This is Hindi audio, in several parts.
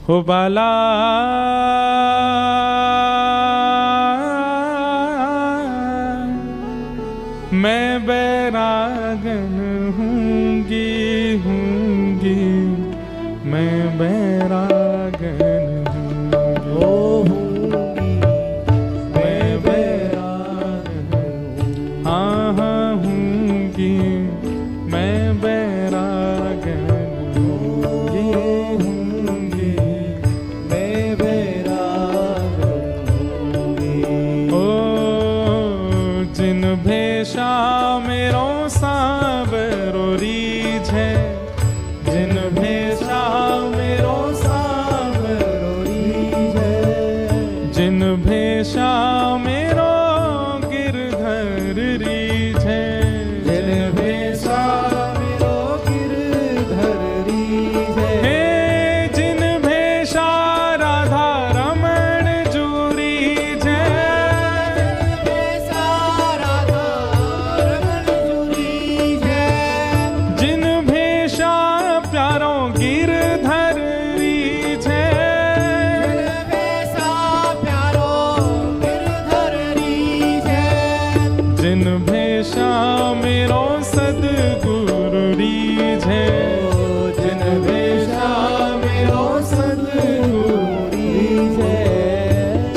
हो बाला मैं बैरागन हूँगी मैं बैरागन हूँगी मैं बैरागन हाँ हूँगी मैं बैरागन हूँगी मैं बैरागन हूँगी। ओ जिन भेषा मेरो सांवरो रीझ है जिन भेषा मेरो सांवरो रीझ है जिन भेषा मेरो गिरधर रीझ है जिन भेषा मेरो गिरधर रीझ है जिन भेषा राधा रमण जू रीझ है जिन भेषा प्यारों गिरधर रीझ है जिन भेषा मेरो सद्गुरु रीझ है जिन भेषा मेरो सद्गुरु रीझ है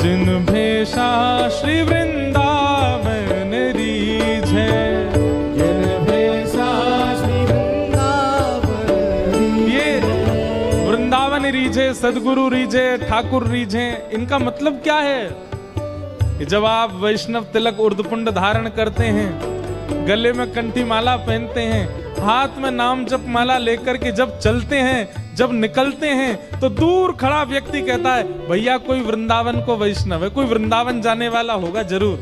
जिन भेषा श्री वृंदावन रीझ है जिन भेषा श्री वृंदावन ये वृंदावन रीझे सदगुरु रीझे ठाकुर रीझे इनका मतलब क्या है कि जब आप वैष्णव तिलक उर्दपुंड धारण करते हैं गले में कंठी माला पहनते हैं हाथ में नाम जप माला लेकर के जब चलते हैं जब निकलते हैं तो दूर खड़ा व्यक्ति कहता है भैया कोई वृंदावन को वैष्णव है कोई वृंदावन जाने वाला होगा जरूर।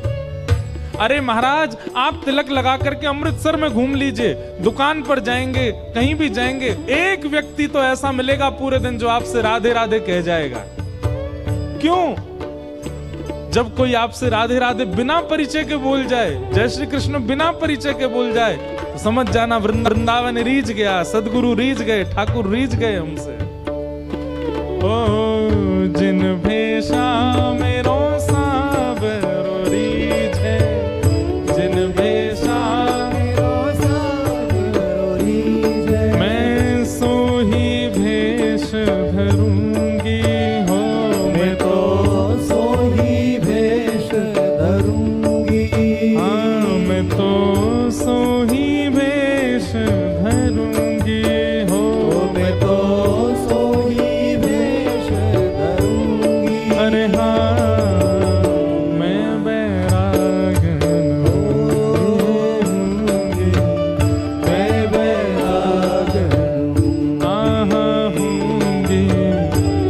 अरे महाराज आप तिलक लगा करके अमृतसर में घूम लीजिए दुकान पर जाएंगे कहीं भी जाएंगे एक व्यक्ति तो ऐसा मिलेगा पूरे दिन जो आपसे राधे राधे कह जाएगा। क्यों? जब कोई आपसे राधे राधे बिना परिचय के बोल जाए जय श्री कृष्ण बिना परिचय के बोल जाए तो समझ जाना वृंदावन रीझ गया सदगुरु रीझ गए ठाकुर रीझ गए हमसे। ओ जिन भेषा मेरो सांवरो रीझ है जिन भेषा मेरो सांवरो रीझ है मैं सो ही भेष धरूंगी हो मैं तो सो ही भेष धरूंगी हाँ मैं तो सो ही भेष धरूंगी हो मैं तो सो ही भेष धरूंगी। अरे हाँ मैं बैरागन हूँगी मैं बैरागन हाँ हूँगी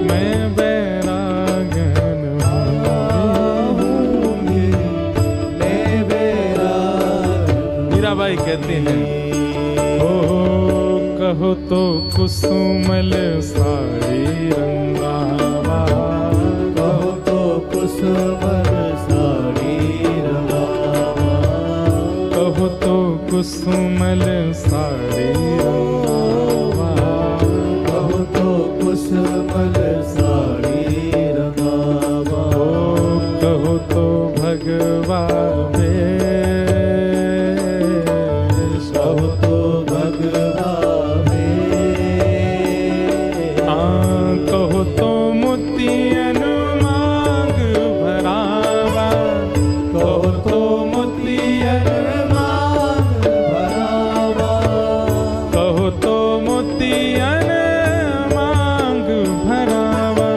मैं बैरागन हूँगी मैं बैरागन। मीराबाई कहती हैं ओ कहो तो कुसुमल साड़ी रंगावा कहो तो कुसुमल साड़ी रंगावा कहो तो कुसुमल साड़ी रंगावा कहो तो कुसुमल साड़ी रंगावा कहो तो भगवा भेष कहो तो भगवा कहो तो मोतियन मांग भरावा कहो तो मोतियन मांग भरावा कहो तो मोतियन मांग भरावा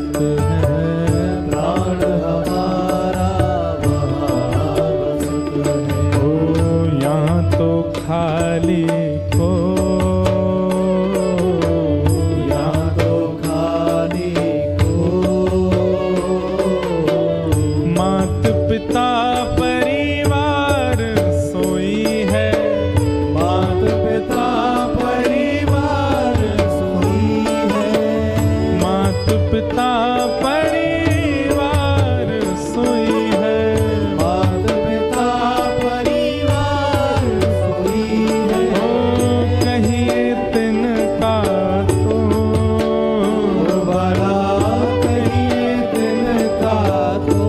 सुख है, प्राण हमारा वहाँ सुख है। ओ यहाँ तो खाली को, यहाँ तो खाली को, मात पिता परिवार सोई है, मात पिता परिवार सोई है, मात पिता परिवार सोई है, मात पिता परिवार सोई है। ओ कहिए तिनका तो बड़ा, कहिए तिनका तो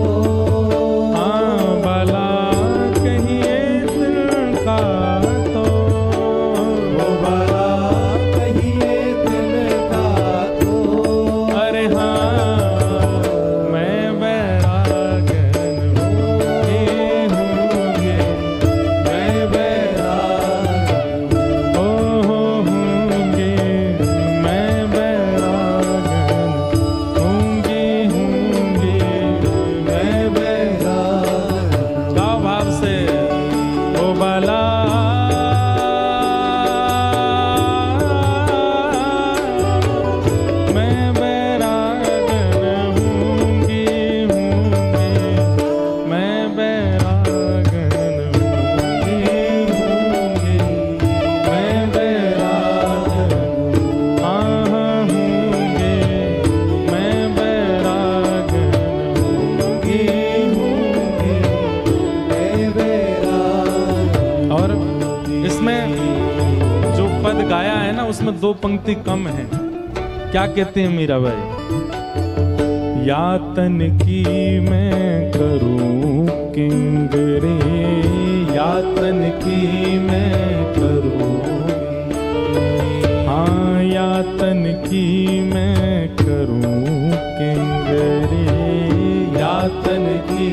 हाँ भला, कहिए तिनका तो बड़ा, कहिए तिनका तो। अरे हाँ मैं बैरागन होंगे, मैं बैरागन होंगे, मैं बैरागन होंगे, मैं बैरागन। गाओ भाव से ओ बाला, मैं बैरागन होंगे, मैं बैरागन होंगे, मैं बैरागन होंगे, मैं बैरागन होंगे, मैं बैरागन। और इसमें जो पद गाया है ना, उसमें दो पंक्ति कम है। क्या कहते हैं मीराबाई? यातन की मैं करूं किंगरे, यातन की मैं करूं, हाँ यातन की मैं करूं किंगरे, यातन की